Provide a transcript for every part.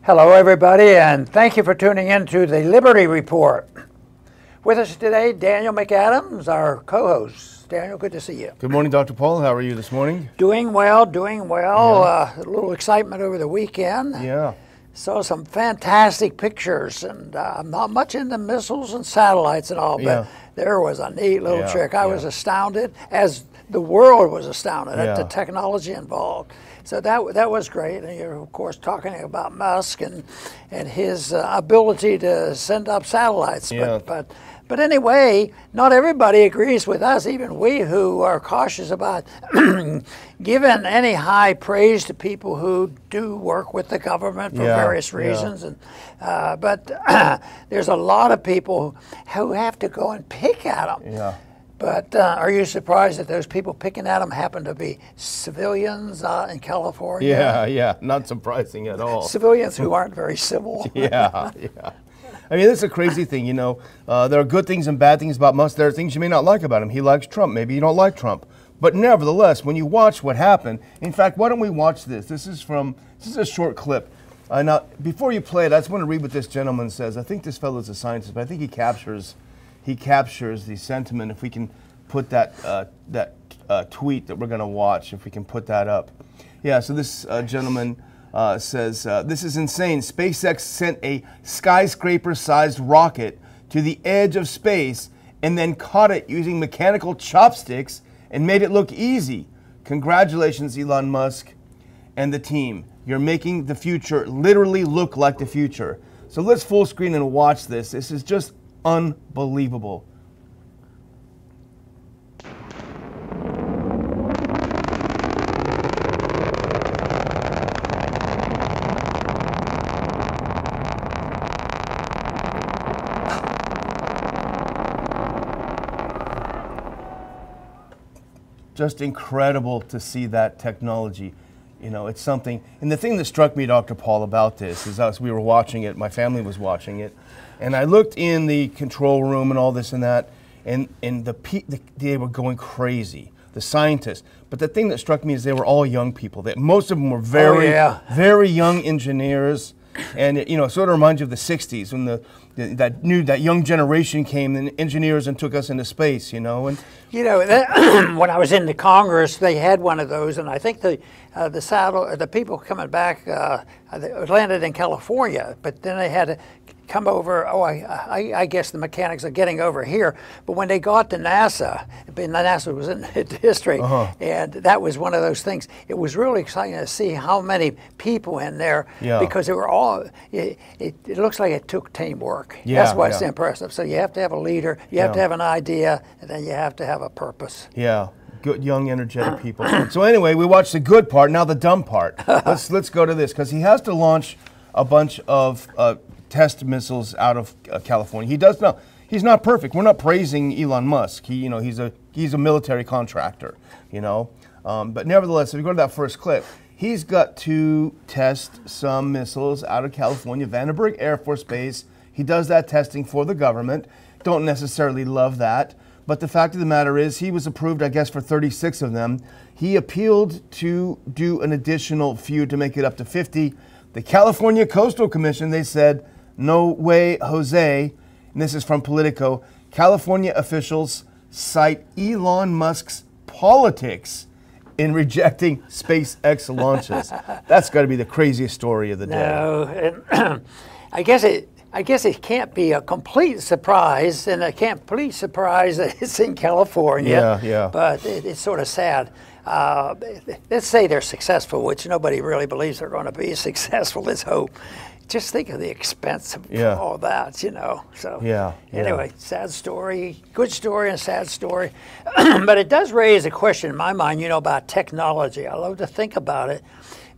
Hello, everybody, and thank you for tuning in to the Liberty Report. With us today, Daniel McAdams, our co-host. Daniel, good to see you. Good morning, Dr. Paul. How are you this morning? Doing well, doing well. Yeah. A little excitement over the weekend. Yeah. Saw some fantastic pictures, and I'm not much into missiles and satellites and all, but there was a neat little trick. I was astounded, as the world was astounded at the technology involved. So that was great. And you're, of course, talking about Musk and his ability to send up satellites. Yeah. But anyway, not everybody agrees with us, even we who are cautious about giving any high praise to people who do work with the government for various reasons. And but there's a lot of people who have to go and pick at them. Yeah. But are you surprised that those people picking at them happen to be civilians in California? Yeah, not surprising at all. Civilians who aren't very civil. Yeah. I mean, it's a crazy thing, you know. There are good things and bad things about Musk. There are things you may not like about him. He likes Trump. Maybe you don't like Trump. But nevertheless, when you watch what happened, in fact, why don't we watch this? This is a short clip. Now, before you play it, I just want to read what this gentleman says. I think this fellow is a scientist, but I think he captures the sentiment. If we can put that tweet that we're going to watch, if we can put that up. Yeah, so this gentleman says, this is insane. SpaceX sent a skyscraper-sized rocket to the edge of space and then caught it using mechanical chopsticks and made it look easy. Congratulations, Elon Musk and the team. You're making the future literally look like the future. So let's full screen and watch this. This is just unbelievable. Just incredible to see that technology. You know, it's something. And the thing that struck me, Dr. Paul, about this is as we were watching it, my family was watching it, and I looked in the control room and all this and that, and they were going crazy, the scientists. But the thing that struck me is they were all young people. Most of them were very young engineers. And it, you know, sort of reminds you of the '60s when that young generation came, and engineers, and took us into space. You know, and you know, when I was in the Congress, they had one of those, and I think the people coming back landed in California, but then they had to come over. Oh, I guess the mechanics are getting over here. But when they got to NASA, NASA was in history, and that was one of those things. It was really exciting to see how many people in there, because they were all. It looks like it took teamwork. That's what's impressive. So you have to have a leader, you have to have an idea, and then you have to have a purpose. Yeah. Good, young, energetic people. So anyway, we watched the good part. Now the dumb part. Let's go to this, because he has to launch a bunch of test missiles out of California. He does not. He's not perfect. We're not praising Elon Musk. He's a military contractor. You know, but nevertheless, if you go to that first clip, he's got to test some missiles out of California, Vandenberg Air Force Base. He does that testing for the government. Don't necessarily love that. But the fact of the matter is, he was approved, I guess, for 36 of them. He appealed to do an additional few to make it up to 50. The California Coastal Commission, they said, no way, Jose. And this is from Politico. California officials cite Elon Musk's politics in rejecting SpaceX launches. That's got to be the craziest story of the day. No, I guess it can't be a complete surprise, and a complete surprise that it's in California. Yeah. But it's sort of sad. Let's say they're successful, which nobody really believes they're going to be successful. Let's hope. Just think of the expense of all that, you know. So anyway, sad story, good story and sad story. But it does raise a question in my mind, you know, about technology. I love to think about it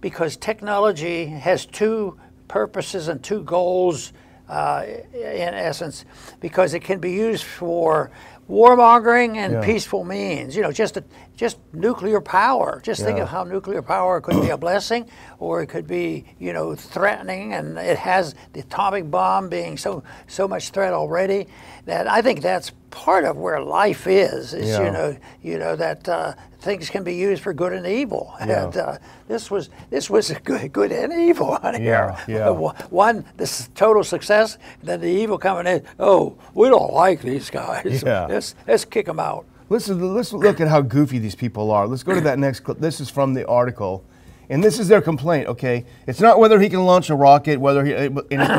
because technology has two purposes and two goals in essence, because it can be used for warmongering and peaceful means. You know, just nuclear power. Just think of how nuclear power could be a blessing, or it could be, you know, threatening. And it has the atomic bomb being so much threat already. That I think that's part of where life is you know that things can be used for good and evil, and this was good and evil on here. One, this total success, then the evil coming in. Oh, we don't like these guys. Let's kick them out. Let's look at how goofy these people are. Let's go to that next clip. This is from the article, and this is their complaint. Okay, it's not whether he can launch a rocket, whether he.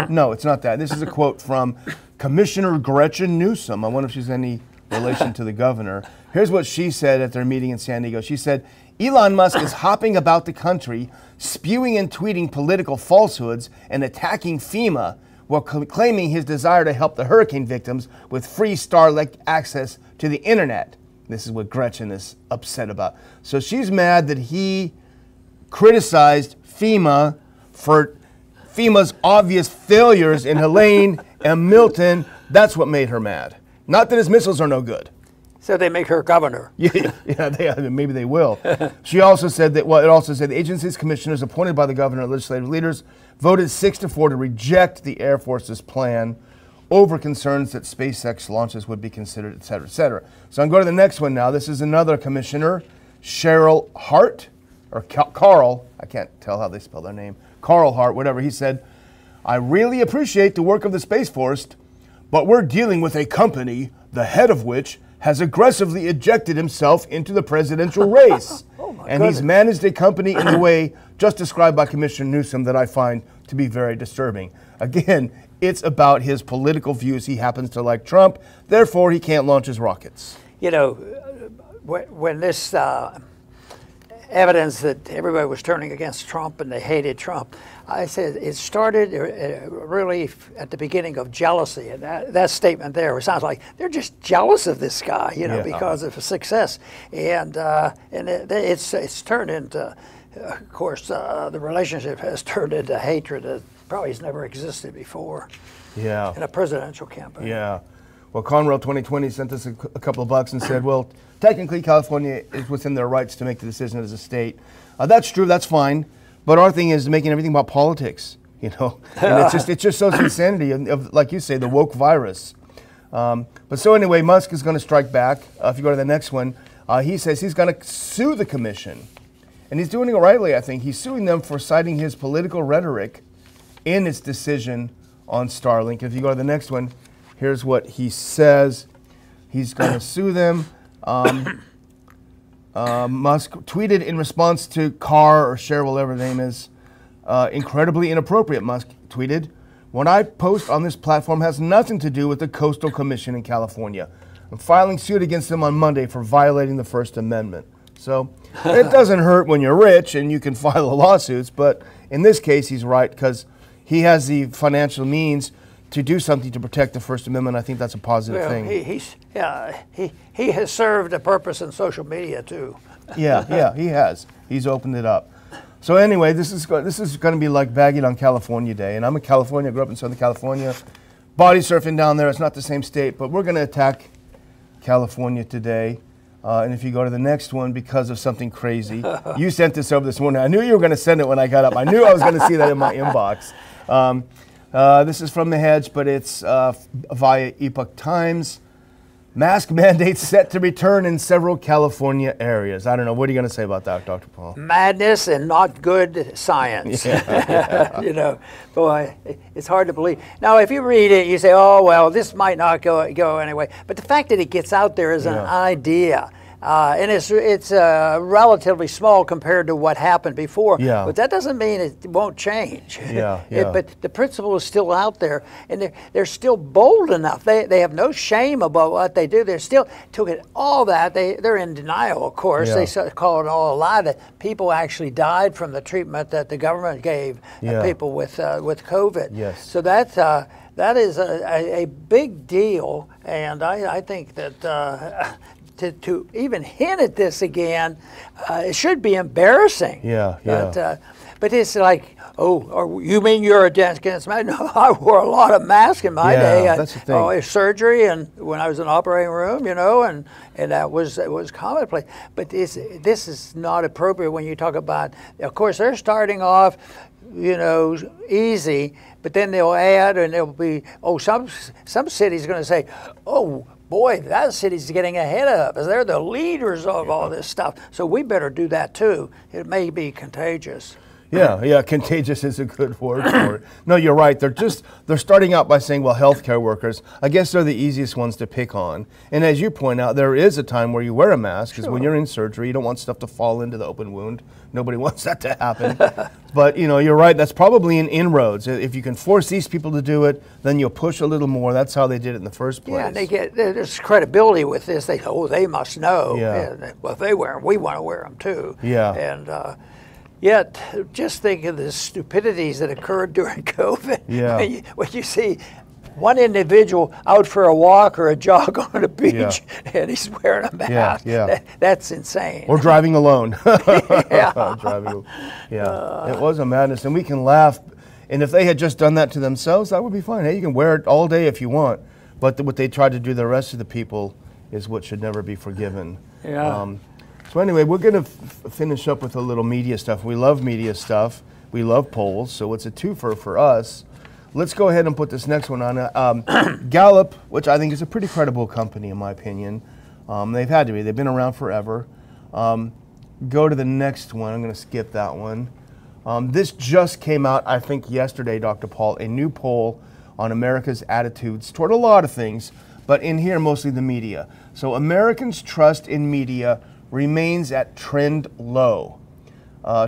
No, it's not that. This is a quote from Commissioner Gretchen Newsom. I wonder if she's any relation to the governor. Here's what she said at their meeting in San Diego. She said, Elon Musk is hopping about the country, spewing and tweeting political falsehoods and attacking FEMA while claiming his desire to help the hurricane victims with free Starlink access to the internet. This is what Gretchen is upset about. So she's mad that he criticized FEMA for FEMA's obvious failures in Helene and Milton. That's what made her mad. Not that his missiles are no good. So they make her governor. Maybe they will. She also said that, well, it also said the agency's commissioners appointed by the governor and legislative leaders voted 6-4 to reject the Air Force's plan over concerns that SpaceX launches would be considered, et cetera, et cetera. So I'm going to the next one now. This is another commissioner, Cheryl Hart, or Carl, I can't tell how they spell their name, Carl Hart, whatever. He said, I really appreciate the work of the Space Force, but we're dealing with a company, the head of which has aggressively ejected himself into the presidential race. And he's managed a company in a way just described by Commissioner Newsom that I find to be very disturbing. Again, it's about his political views. He happens to like Trump, therefore he can't launch his rockets. You know, when this evidence that everybody was turning against Trump and they hated Trump, I said it started really at the beginning of jealousy, and that statement there, it sounds like they're just jealous of this guy, you know, because of his success, and it's turned into, of course, the relationship has turned into hatred that probably has never existed before. In a presidential campaign. Well, Conrail 2020 sent us a couple of bucks and said, well, technically California is within their rights to make the decision as a state. That's true, that's fine. But our thing is making everything about politics, you know. And it just shows the insanity of, like you say, the woke virus. But so anyway, Musk is going to strike back. If you go to the next one, he says he's going to sue the commission. And he's doing it rightly, I think. He's suing them for citing his political rhetoric in its decision on Starlink. If you go to the next one, here's what he says. He's going to sue them. Musk tweeted in response to Carr or Cher, whatever the name is, incredibly inappropriate, Musk tweeted. What I post on this platform has nothing to do with the Coastal Commission in California. I'm filing suit against them on Monday for violating the First Amendment. So it doesn't hurt when you're rich and you can file lawsuits, but in this case he's right because he has the financial means to do something to protect the First Amendment. I think that's a positive thing. He has served a purpose in social media too. He has. He's opened it up. So anyway, this is going to be like bagging on California Day, and I'm in California. I grew up in Southern California. Body surfing down there. It's not the same state, but we're going to attack California today. And if you go to the next one, because of something crazy, you sent this over this morning. I knew you were going to send it when I got up. I knew I was going to see that in my inbox. This is from The Hedge, but it's via Epoch Times. Mask mandates set to return in several California areas. I don't know. What are you going to say about that, Dr. Paul? Madness and not good science. You know, boy, it's hard to believe. Now, if you read it, you say, oh, well, this might not go anyway. But the fact that it gets out there as an idea, and it's relatively small compared to what happened before. But that doesn't mean it won't change. But the principle is still out there, and they're still bold enough. They have no shame about what they do. They're still took it all that they're in denial. Of course, they call it all a lie that people actually died from the treatment that the government gave people with COVID. So that is a big deal, and I think that. To even hint at this again, it should be embarrassing. But it's like, oh, you mean you're against masks? No, I wore a lot of masks in my day. That's the thing. Surgery and when I was in the operating room, you know, and that was commonplace. But this is not appropriate when you talk about. Of course, they're starting off, you know, easy, but then they'll add, and there'll be some city's going to say, oh, boy, that city's getting ahead of us. They're the leaders of all this stuff. So we better do that too. It may be contagious. Yeah, contagious is a good word for it. No, you're right. They're starting out by saying, well, healthcare workers, I guess they're the easiest ones to pick on. And as you point out, there is a time where you wear a mask, because when you're in surgery, you don't want stuff to fall into the open wound. Nobody wants that to happen. But, you know, you're right. That's probably an inroads. If you can force these people to do it, then you'll push a little more. That's how they did it in the first place. Yeah, and there's credibility with this. They must know. Yeah. Well, if they wear them, we want to wear them too. Yeah. And yet, just think of the stupidities that occurred during COVID. Yeah. When you see one individual out for a walk or a jog on a beach, and he's wearing a mask. That's insane. Or driving alone. Yeah. It was a madness, and we can laugh. And if they had just done that to themselves, that would be fine. Hey, you can wear it all day if you want. But what they tried to do to the rest of the people is what should never be forgiven. Yeah. So anyway, we're going to finish up with a little media stuff. We love media stuff. We love polls, so it's a twofer for us. Let's go ahead and put this next one on. Gallup, which I think is a pretty credible company in my opinion. They've had to be. They've been around forever. Go to the next one. I'm going to skip that one. This just came out, I think, yesterday, Dr. Paul, a new poll on America's attitudes toward a lot of things, but in here, mostly the media. So Americans' trust in media remains at trend low.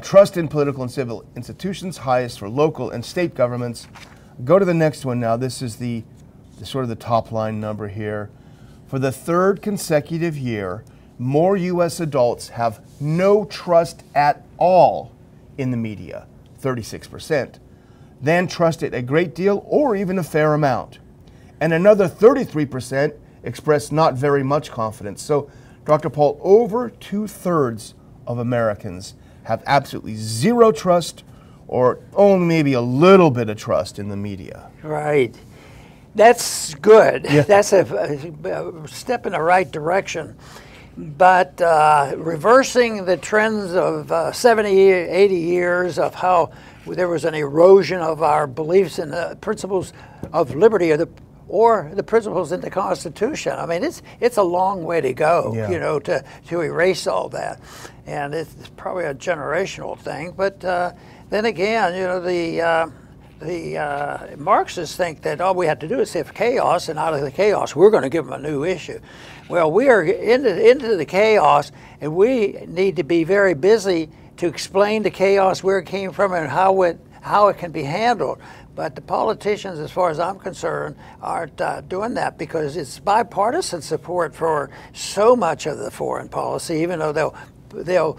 Trust in political and civil institutions, highest for local and state governments. Go to the next one now. This is the sort of the top line number here. For the third consecutive year, more U.S. adults have no trust at all in the media, 36%, than trust it a great deal or even a fair amount. And another 33% express not very much confidence. So, Dr. Paul, over 2/3 of Americans have absolutely zero trust or only maybe a little bit of trust in the media. Right. That's good. Yeah. That's a step in the right direction. But reversing the trends of 70, 80 years of how there was an erosion of our beliefs in the principles of liberty or the principles in the Constitution. I mean, it's a long way to go, you know, to erase all that. And it's probably a generational thing. But then again, you know, the Marxists think that all we have to do is have chaos, and out of the chaos, we're going to give them a new issue. Well, we are into the chaos, and we need to be very busy to explain the chaos, where it came from, and how it can be handled. But the politicians, as far as I'm concerned, aren't doing that, because it's bipartisan support for so much of the foreign policy, even though they'll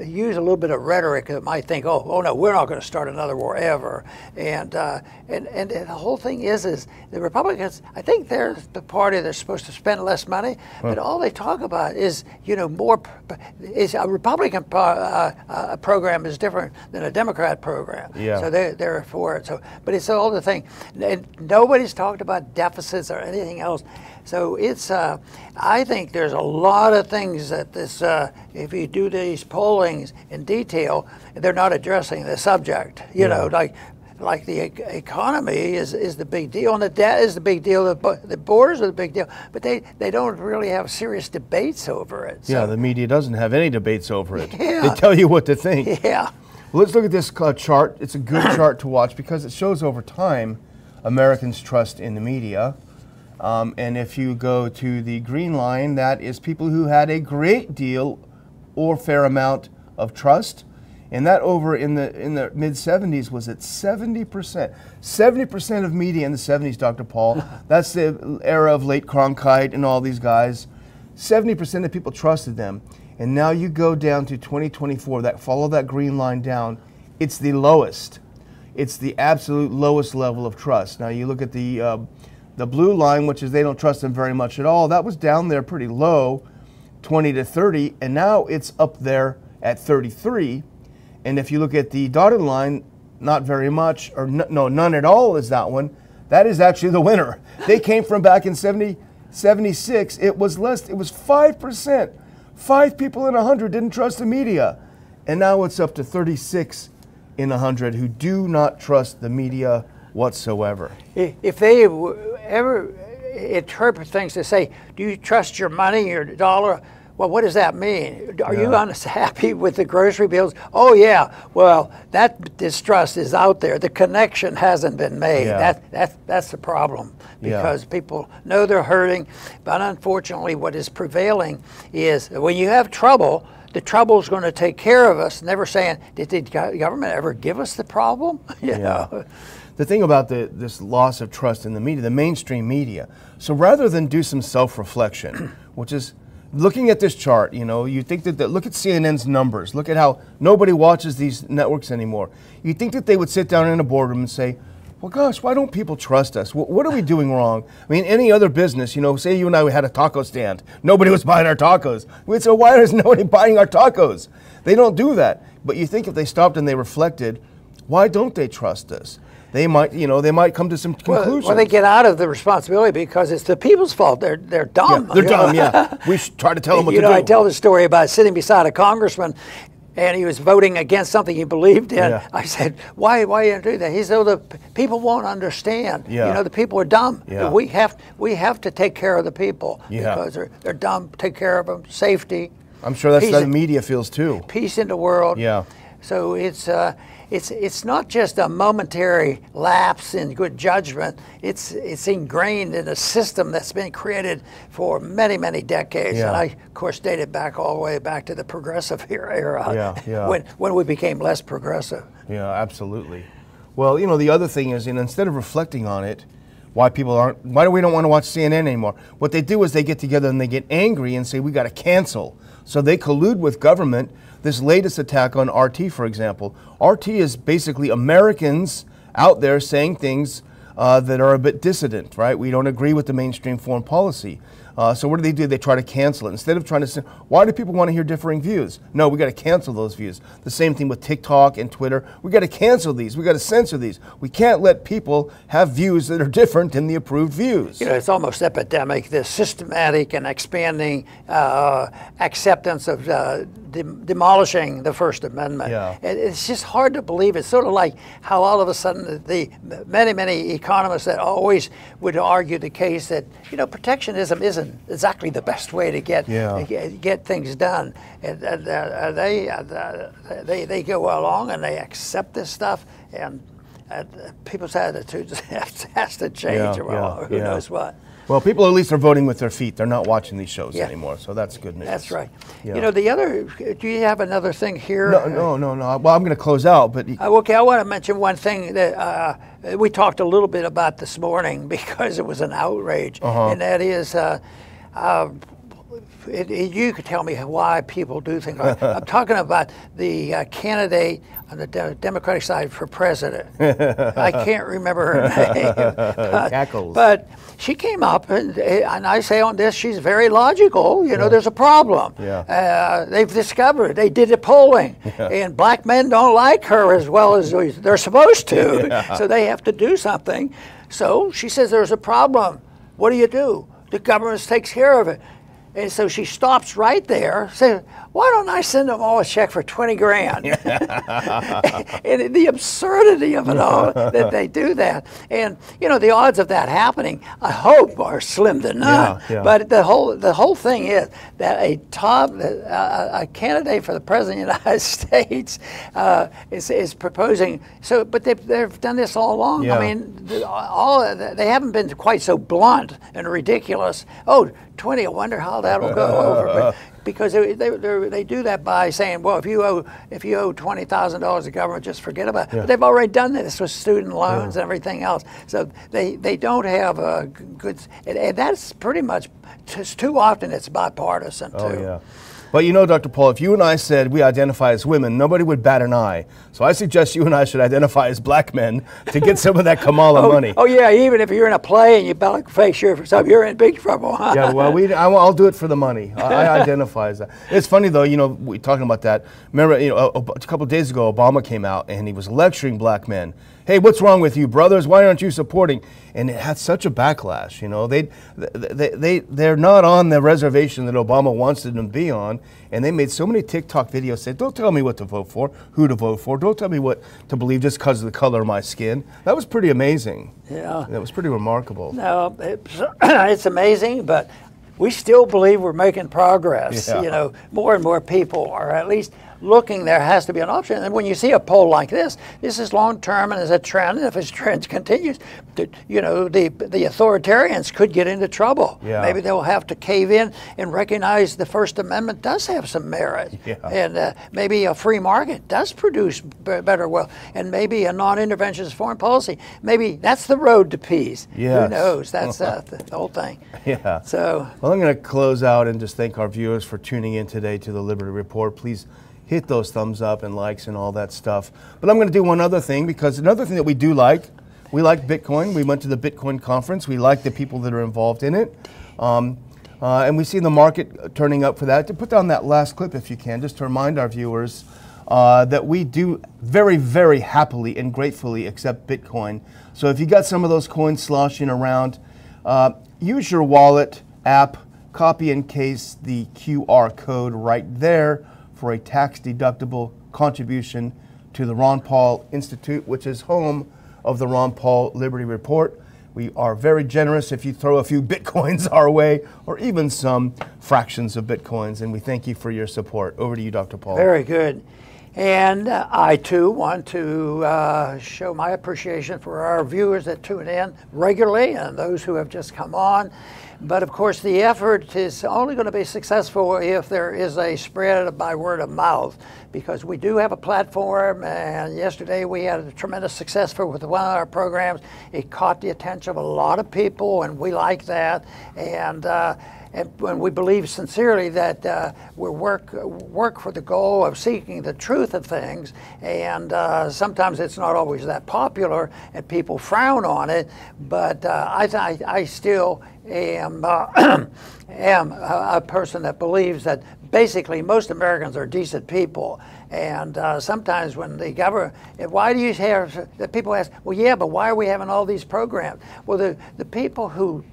use a little bit of rhetoric that might think, oh no, we're not going to start another war ever. And the whole thing is the Republicans, I think they're the party that's supposed to spend less money, but all they talk about is, you know, is a Republican program is different than a Democrat program. Yeah. So they're for it. So, but it's all the thing. And nobody's talked about deficits or anything else. So it's, I think there's a lot of things that this, if you do these pollings in detail, they're not addressing the subject. You know, like the economy is the big deal, and the debt is the big deal. The borders are the big deal, but they don't really have serious debates over it. So. Yeah, the media doesn't have any debates over it. Yeah. They tell you what to think. Yeah. Well, let's look at this chart. It's a good chart to watch because it shows over time Americans' trust in the media. And if you go to the green line, that is people who had a great deal or fair amount of trust. And that over in the mid-70s was at 70%. 70% of media in the 70s, Dr. Paul. That's the era of late Cronkite and all these guys. 70% of people trusted them. And now you go down to 2024, follow that green line down, it's the lowest. It's the absolute lowest level of trust. Now you look at the blue line, which is they don't trust them very much at all. That was down there pretty low, 20 to 30, and now it's up there at 33. And if you look at the dotted line, not very much, or no, none at all is that one. That is actually the winner. They came from back in 76, it was less, it was 5%. 5 people in 100 didn't trust the media. And now it's up to 36 in 100 who do not trust the media whatsoever. If they ever interpret things to say, do you trust your money, your dollar? Well, what does that mean? Are you unhappy with the grocery bills? Oh, yeah. Well, that distrust is out there. The connection hasn't been made. That's the problem, because people know they're hurting. But unfortunately, what is prevailing is when you have trouble, the trouble's going to take care of us. Never saying, did the government ever give us the problem? You know? The thing about this loss of trust in the media, the mainstream media. So rather than do some self-reflection, which is looking at this chart, you know, you think that, look at CNN's numbers, look at how nobody watches these networks anymore. You think that they would sit down in a boardroom and say, well, gosh, why don't people trust us? What are we doing wrong? I mean, any other business, you know, say you and I had a taco stand. Nobody was buying our tacos. We'd say, why is nobody buying our tacos? They don't do that. But you think if they stopped and they reflected, why don't they trust us? They might, you know, they might come to some conclusions. Well, they get out of the responsibility because it's the people's fault. They're dumb. Yeah, they're dumb, yeah. We should try to tell them what to do. You know, I tell the story about sitting beside a congressman, and he was voting against something he believed in. Yeah. I said, why you do that? He said, oh, the people won't understand. Yeah. You know, the people are dumb. Yeah. We have to take care of the people because they're dumb. Take care of them. Safety. I'm sure that's how the media feels too. Peace in the world. Yeah. So it's not just a momentary lapse in good judgment. It's ingrained in a system that's been created for many, many decades. And I, of course, date it back all the way back to the progressive era, when we became less progressive. Yeah, absolutely. Well, you know, the other thing is, instead of reflecting on it, why do we don't want to watch CNN anymore? What they do is they get together and they get angry and say, we got to cancel. So they collude with government. This latest attack on RT, for example, RT is basically Americans out there saying things that are a bit dissident, right? We don't agree with the mainstream foreign policy. So what do? They try to cancel it. Instead of trying to say, why do people want to hear differing views? No, we got to cancel those views. The same thing with TikTok and Twitter. We got to cancel these. We got to censor these. We can't let people have views that are different than the approved views. You know, it's almost epidemic, the systematic and expanding acceptance of demolishing the First Amendment. Yeah. It's just hard to believe. It's sort of like how all of a sudden the many economists that always would argue the case that, you know, protectionism isn't exactly the best way to get things done. And they go along and they accept this stuff, and people's attitudes has to change. Who knows what. Well, people at least are voting with their feet. They're not watching these shows anymore, so that's good news. That's right. Yeah. You know, the other, do you have another thing here? No. Well, I'm going to close out, but... okay, I want to mention one thing that we talked a little bit about this morning because it was an outrage, and that is... you could tell me why people do things. I'm talking about the candidate on the Democratic side for president. I can't remember her name. Cackles. But she came up, and I say on this, she's very logical. You know, there's a problem. Yeah. They've discovered, they did the polling, and black men don't like her as well as they're supposed to. Yeah. So they have to do something. So she says there's a problem. What do? The government takes care of it. And so she stops right there, says, why don't I send them all a check for 20 grand? And the absurdity of it all, that they do that. And, you know, the odds of that happening, I hope, are slim to none. But the whole thing is that a candidate for the President of the United States is proposing, but they've done this all along. I mean, they haven't been quite so blunt and ridiculous. Oh, 20, I wonder how that'll go over. Because they do that by saying, well, if you owe $20,000 to government, just forget about it. But they've already done this with student loans and everything else. So they don't have a good, and that's pretty much, just too often it's bipartisan too. Oh, yeah. But you know, Dr. Paul, if you and I said we identify as women, nobody would bat an eye. So I suggest you and I should identify as black men to get some of that Kamala money. Oh yeah, even if you're in a play and you face your stuff, you're in big trouble. Huh? Yeah, well, I'll do it for the money. I identify as that. It's funny though, you know, we're talking about that. Remember, you know, a couple of days ago, Obama came out and he was lecturing black men. hey, what's wrong with you, brothers? Why aren't you supporting? And it had such a backlash. You know, they're not on the reservation that Obama wants them to be on, and they made so many TikTok videos saying, don't tell me what to vote for, who to vote for, don't tell me what to believe just because of the color of my skin. That was pretty amazing. Yeah. That was pretty remarkable. No, it's amazing, but we still believe we're making progress. Yeah. You know, more and more people are at least looking. There has to be an option. And when you see a poll like this is long term and is a trend. And if this trend continues, you know, the authoritarians could get into trouble. Yeah. Maybe they'll have to cave in and recognize the First Amendment does have some merit. Yeah. And maybe a free market does produce better wealth. And maybe a non-interventionist foreign policy. Maybe that's the road to peace. Yes. Who knows? That's the whole thing. Yeah. So, well, I'm going to close out and just thank our viewers for tuning in today to the Liberty Report. Please hit those thumbs up and likes and all that stuff. But I'm going to do one other thing, because another thing that we do like, we like Bitcoin. We went to the Bitcoin conference. We like the people that are involved in it. And we see the market turning up for that. To put down that last clip if you can, just to remind our viewers that we do very, very happily and gratefully accept Bitcoin. So if you got some of those coins sloshing around, use your wallet app, copy and paste the QR code right there for a tax-deductible contribution to the Ron Paul Institute, which is home of the Ron Paul Liberty Report. We are very generous if you throw a few Bitcoins our way, or even some fractions of Bitcoins, and we thank you for your support. Over to you, Dr. Paul. very good. And I, too, want to show my appreciation for our viewers that tune in regularly and those who have just come on. But, of course, the effort is only going to be successful if there is a spread by word of mouth, because we do have a platform, and yesterday we had a tremendous success with one of our programs. It caught the attention of a lot of people, and we like that. And when we believe sincerely that we work for the goal of seeking the truth of things, and sometimes it's not always that popular, and people frown on it. But I still am a person that believes that basically most Americans are decent people. And sometimes when the government, why do you have, the people ask, well, yeah, but why are we having all these programs? Well, the people who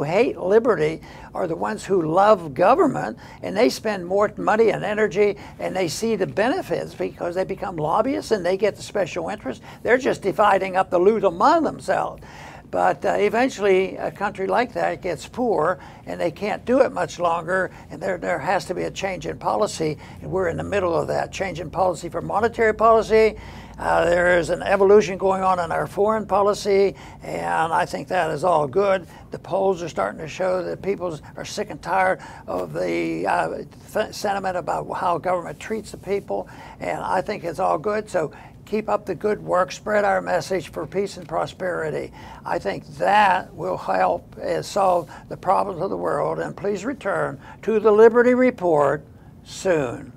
hate liberty are the ones who love government, and they spend more money and energy, and they see the benefits because they become lobbyists and they get the special interest. They're just dividing up the loot among themselves. But eventually, a country like that gets poor, and they can't do it much longer, and there has to be a change in policy, and we're in the middle of that. Change in policy for monetary policy. There is an evolution going on in our foreign policy, and I think that is all good. The polls are starting to show that people are sick and tired of the sentiment about how government treats the people, and I think it's all good. So keep up the good work, spread our message for peace and prosperity. I think that will help solve the problems of the world, and please return to the Liberty Report soon.